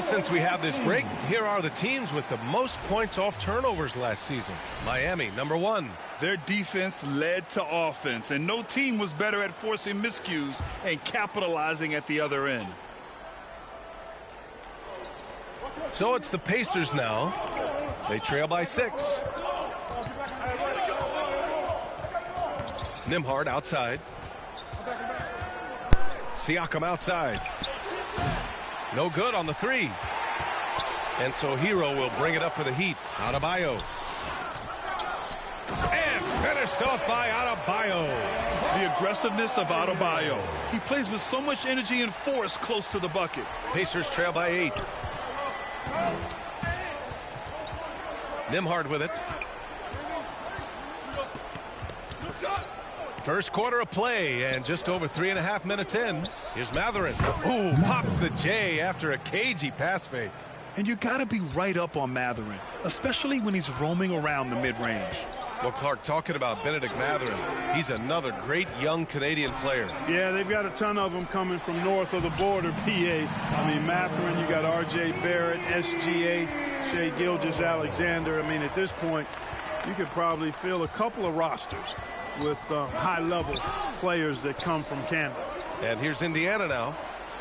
since we have this break, here are the teams with the most points off turnovers last season. Miami, number 1. Their defense led to offense, and no team was better at forcing miscues and capitalizing at the other end. So it's the Pacers now. They trail by 6. Nembhard outside. Siakam outside. No good on the 3. And so Hero will bring it up for the Heat. Adebayo. And finished off by Adebayo. The aggressiveness of Adebayo. He plays with so much energy and force close to the bucket. Pacers trail by 8. Nembhard with it. First quarter of play, and just over 3.5 minutes in. Here's Mathurin. Ooh, pops the J after a cagey pass fake. And you got to be right up on Mathurin, especially when he's roaming around the mid-range. Well, Clark, talking about Benedict Mathurin, he's another great young Canadian player. Yeah, they've got a ton of them coming from north of the border, PA. I mean, Mathurin, you got R.J. Barrett, SGA, Shai Gilgeous-Alexander. I mean, at this point, you could probably fill a couple of rosters with high-level players that come from Canada. And here's Indiana now.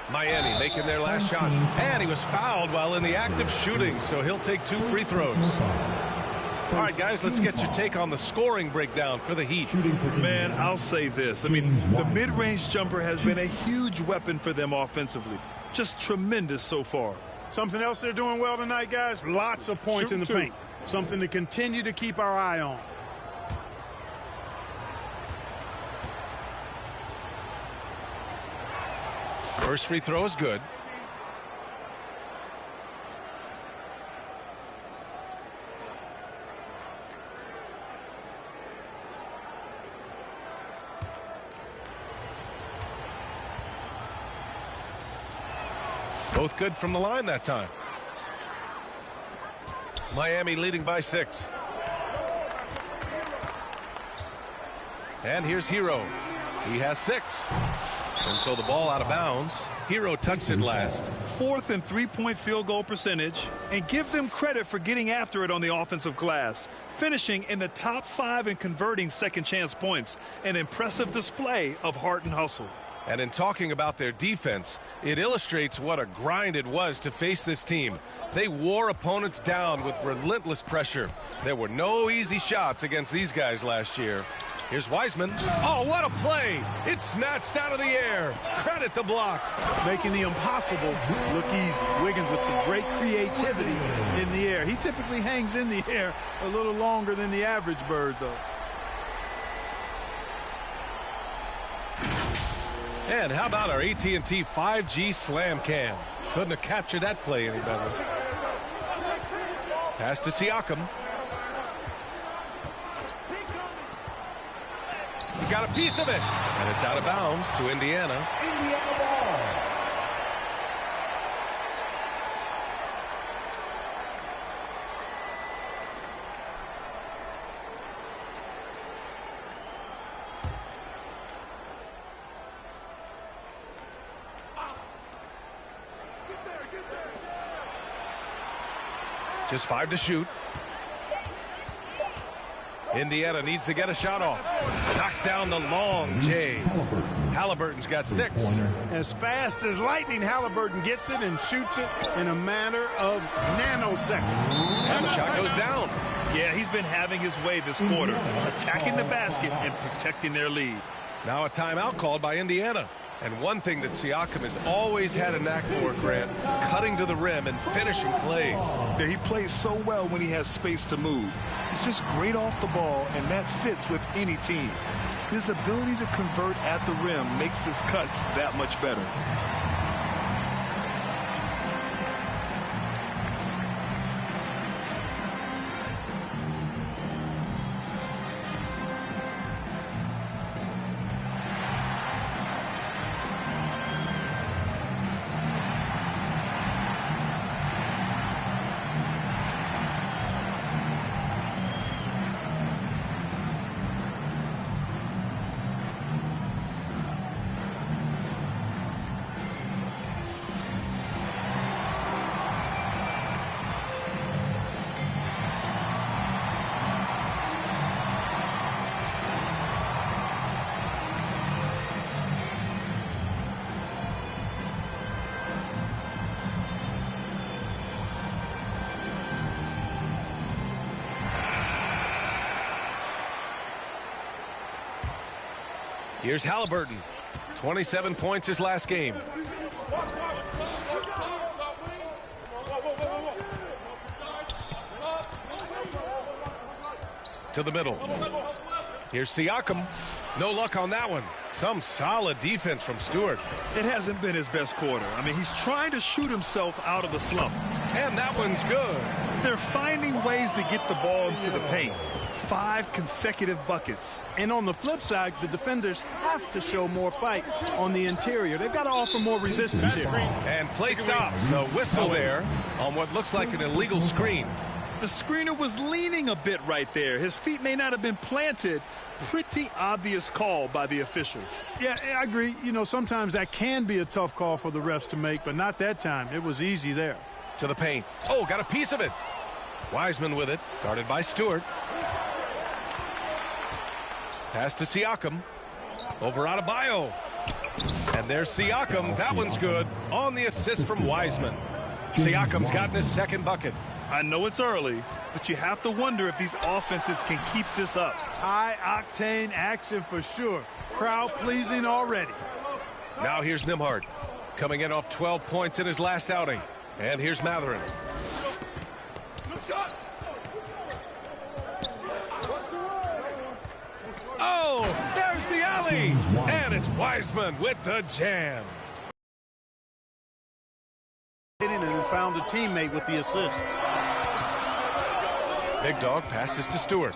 Miami making their last shot. And he was fouled while in the act of shooting, so he'll take 2 free throws. All right, guys, let's get your take on the scoring breakdown for the Heat. Man, I'll say this. I mean, the mid-range jumper has been a huge weapon for them offensively. Just tremendous so far. Something else they're doing well tonight, guys? Lots of points in the paint. Something to continue to keep our eye on. First free throw is good. Both good from the line that time. Miami leading by 6. And here's Hero. He has 6. And so the ball out of bounds. Hero touched it last. 4th and 3-point field goal percentage. And give them credit for getting after it on the offensive glass. Finishing in the top 5 and converting second chance points. An impressive display of heart and hustle. And in talking about their defense, it illustrates what a grind it was to face this team. They wore opponents down with relentless pressure. There were no easy shots against these guys last year. Here's Wiseman. Oh, what a play! It's snatched out of the air. Credit the block. Making the impossible look easy. Wiggins with the great creativity in the air. He typically hangs in the air a little longer than the average bird, though. And how about our AT&T 5G Slam Cam? Couldn't have captured that play any better. Pass to Siakam. He got a piece of it. And it's out of bounds to Indiana. Just 5 to shoot. Indiana needs to get a shot off. Knocks down the long J. Halliburton's got 6. As fast as lightning, Halliburton gets it and shoots it in a matter of nanoseconds. And the shot goes down. Yeah, he's been having his way this quarter, attacking the basket and protecting their lead. Now a timeout called by Indiana. And one thing that Siakam has always had a knack for, Grant, cutting to the rim and finishing plays. Yeah, he plays so well when he has space to move. He's just great off the ball, and that fits with any team. His ability to convert at the rim makes his cuts that much better. Here's Halliburton. 27 points his last game. To the middle. Here's Siakam. No luck on that one. Some solid defense from Stewart. It hasn't been his best quarter. I mean, he's trying to shoot himself out of the slump. And that one's good. They're finding ways to get the ball into the paint. 5 consecutive buckets. And on the flip side, the defenders have to show more fight on the interior. They've got to offer more resistance here. And play stops. A whistle there on what looks like an illegal screen. The screener was leaning a bit right there. His feet may not have been planted. Pretty obvious call by the officials. Yeah, I agree. You know, sometimes that can be a tough call for the refs to make, but not that time. It was easy there. To the paint. Oh, got a piece of it. Wiseman with it. Guarded by Stewart. Pass to Siakam. Over Adebayo. And there's Siakam. That one's good. On the assist from Wiseman. Siakam's gotten his second bucket. I know it's early, but you have to wonder if these offenses can keep this up. High-octane action for sure. Crowd-pleasing already. Now here's Nembhard. Coming in off 12 points in his last outing. And here's Mathurin. Oh, there's the alley. And it's Wiseman with the jam. And then found a teammate with the assist. Big Dog passes to Stewart.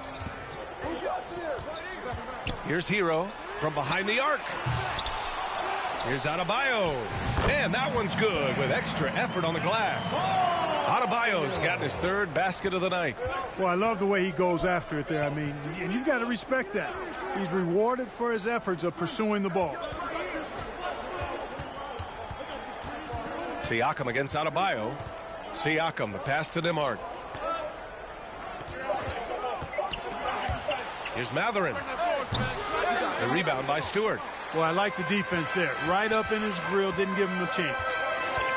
Here's Hero from behind the arc. Here's Adebayo. And that one's good with extra effort on the glass. Adebayo's gotten his third basket of the night. Well, I love the way he goes after it there. I mean, and you've got to respect that. He's rewarded for his efforts of pursuing the ball. Siakam against Adebayo. Siakam, the pass to Nembhard. Here's Mathurin. The rebound by Stewart. Well, I like the defense there. Right up in his grill, didn't give him a chance.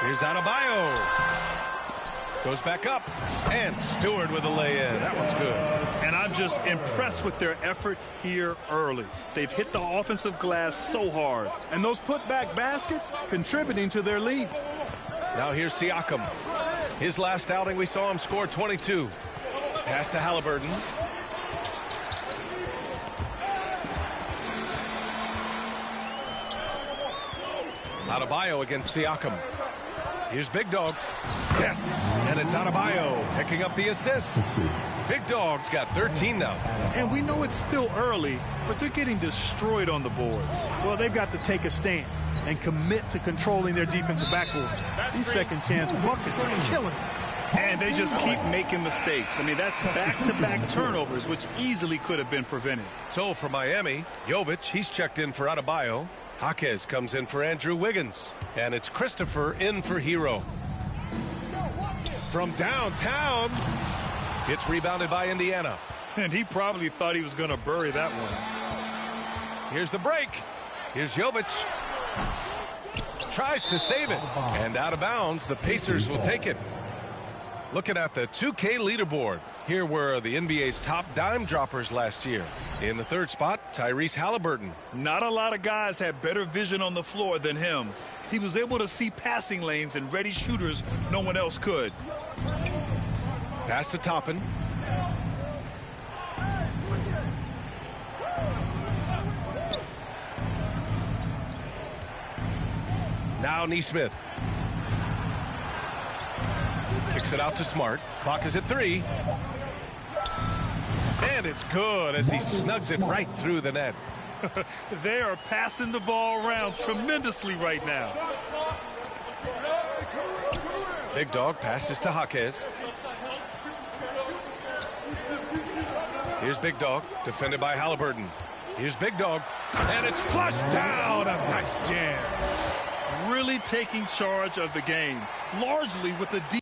Here's Adebayo. Goes back up. And Stewart with a lay-in. That one's good. And I'm just impressed with their effort here early. They've hit the offensive glass so hard. And those putback baskets contributing to their lead. Now here's Siakam. His last outing, we saw him score 22. Pass to Halliburton. Adebayo against Siakam. Here's Big Dog. Yes, and it's Adebayo picking up the assist. Big Dog's got 13 now. And we know it's still early, but they're getting destroyed on the boards. Well, they've got to take a stand and commit to controlling their defensive backboard. These second chance buckets are killing. And they just keep making mistakes. I mean, that's back-to-back turnovers, which easily could have been prevented. So for Miami, Jovic, he's checked in for Adebayo. Jaquez comes in for Andrew Wiggins. And it's Christopher in for Hero. From downtown, it's rebounded by Indiana. And he probably thought he was going to bury that one. Here's the break. Here's Jovic. Tries to save it. And out of bounds, the Pacers will take it. Looking at the 2K leaderboard, here were the NBA's top dime droppers last year. In the third spot, Tyrese Halliburton. Not a lot of guys had better vision on the floor than him. He was able to see passing lanes and ready shooters no one else could. Pass to Toppin. Now Nesmith. Kicks it out to Smart. Clock is at 3. And it's good as he snugs it right through the net. They are passing the ball around tremendously right now. Big Dog passes to Jaquez. Here's Big Dog, defended by Halliburton. Here's Big Dog, and it's flushed down. A nice jam. Really taking charge of the game, largely with the deep.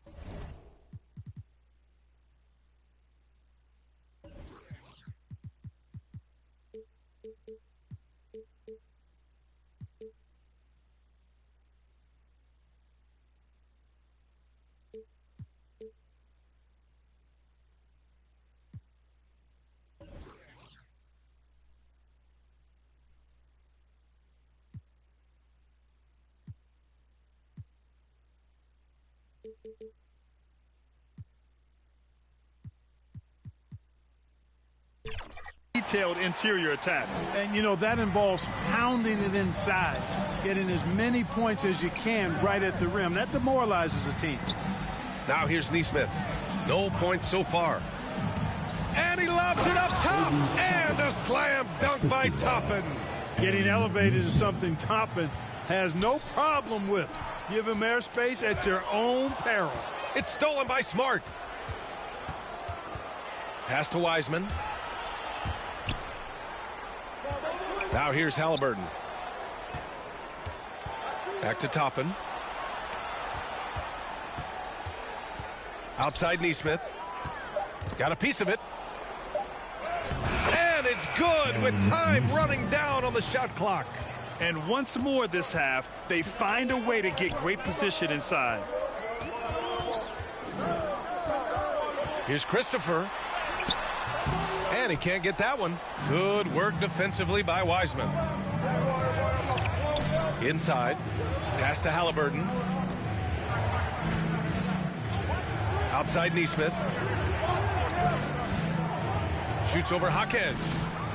Detailed interior attack. And, you know, that involves pounding it inside, getting as many points as you can right at the rim. That demoralizes a team. Now here's Neesmith. No points so far. And he lobs it up top. And a slam dunk by Toppin. Getting elevated is something Toppin has no problem with. Give him airspace at your own peril. It's stolen by Smart. Pass to Wiseman. Now here's Halliburton. Back to Toppin. Outside Neesmith. Got a piece of it. And it's good with time running down on the shot clock. And once more this half, they find a way to get great position inside. Here's Christopher. And he can't get that one. Good work defensively by Wiseman. Inside. Pass to Halliburton. Outside Neesmith. Shoots over Jaquez.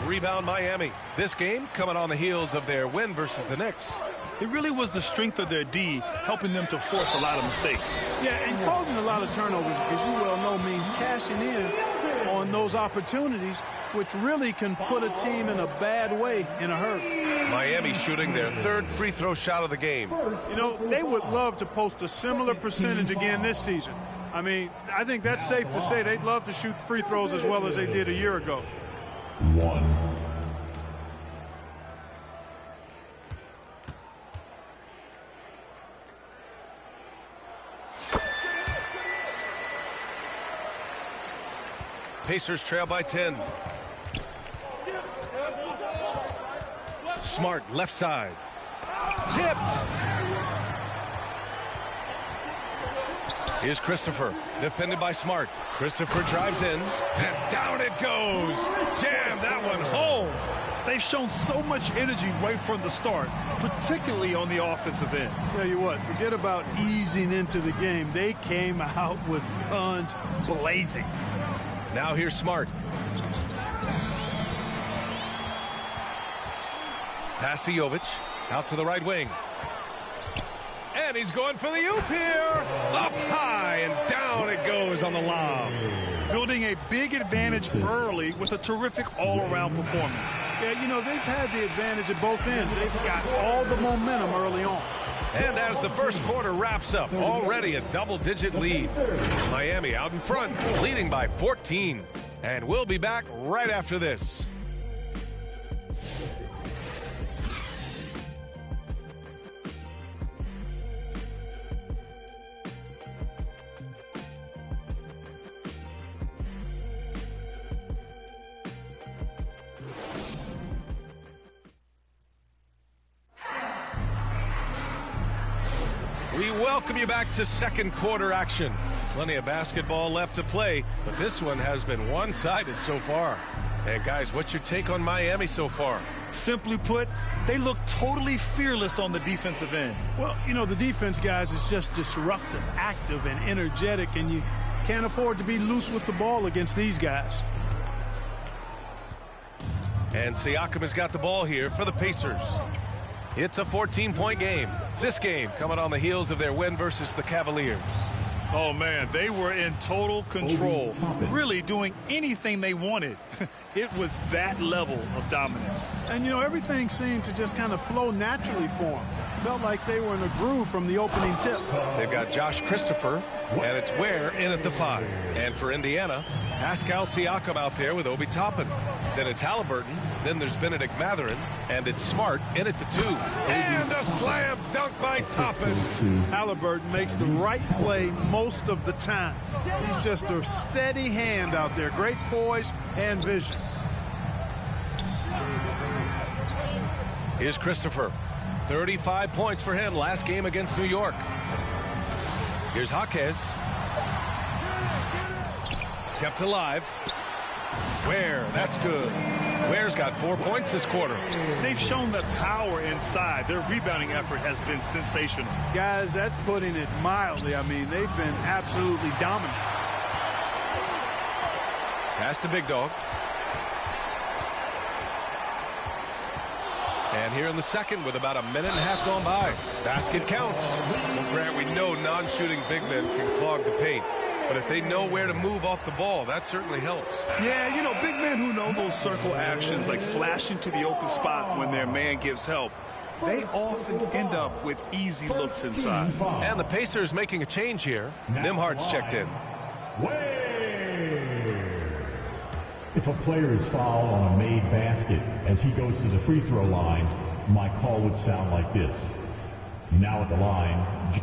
Rebound Miami. This game coming on the heels of their win versus the Knicks. It really was the strength of their D helping them to force a lot of mistakes. Yeah, and causing a lot of turnovers, as you well know, means cashing in on those opportunities, which really can put a team in a bad way in a hurry. Miami shooting their third free throw shot of the game. You know, they would love to post a similar percentage again this season. I mean, I think that's safe to say they'd love to shoot free throws as well as they did a year ago. Pacers trail by 10. Smart left side. Tipped. Here's Christopher, defended by Smart. Christopher drives in, and down it goes. Jam that one home. They've shown so much energy right from the start, particularly on the offensive end. Tell you what, forget about easing into the game. They came out with guns blazing. Now here's Smart. Pass to Jovic, out to the right wing. And he's going for the oop here. Up high and down it goes on the lob. Building a big advantage early with a terrific all-around performance. Yeah, you know, they've had the advantage at both ends. They've got all the momentum early on. And as the first quarter wraps up, already a double-digit lead. Miami out in front, leading by 14. And we'll be back right after this. We welcome you back to second quarter action. Plenty of basketball left to play, but this one has been one-sided so far. And guys, what's your take on Miami so far? Simply put, they look totally fearless on the defensive end. Well, you know, the defense, guys, is just disruptive, active, and energetic, and you can't afford to be loose with the ball against these guys. And Siakam has got the ball here for the Pacers. It's a 14-point game. This game coming on the heels of their win versus the Cavaliers. Oh, man, they were in total control, really doing anything they wanted. It was that level of dominance. And, you know, everything seemed to just kind of flow naturally for them. Felt like they were in a groove from the opening tip. They've got Josh Christopher, and it's Ware in at the 5. And for Indiana, Pascal Siakam out there with Obi Toppin. Then it's Halliburton. Then there's Benedict Mathurin. And it's Smart in at the 2. And a slam dunk by Toppin. Halliburton makes the right play most of the time. He's just a steady hand out there. Great poise and vision. Here's Christopher. 35 points for him last game against New York. Here's Jaquez. Kept alive. Ware, that's good. Ware's got 4 points this quarter. They've shown the power inside. Their rebounding effort has been sensational. Guys, that's putting it mildly. I mean, they've been absolutely dominant. Pass to Big Dog. And here in the second with about a minute and a half gone by. Basket counts. Well, Grant, we know non-shooting big men can clog the paint. But if they know where to move off the ball, that certainly helps. Yeah, you know, big men who know those circle actions, like flashing to the open spot when their man gives help, they often end up with easy looks inside. And the Pacers making a change here. Nimhart's checked in. If a player is fouled on a made basket as he goes to the free throw line, my call would sound like this. Now at the line,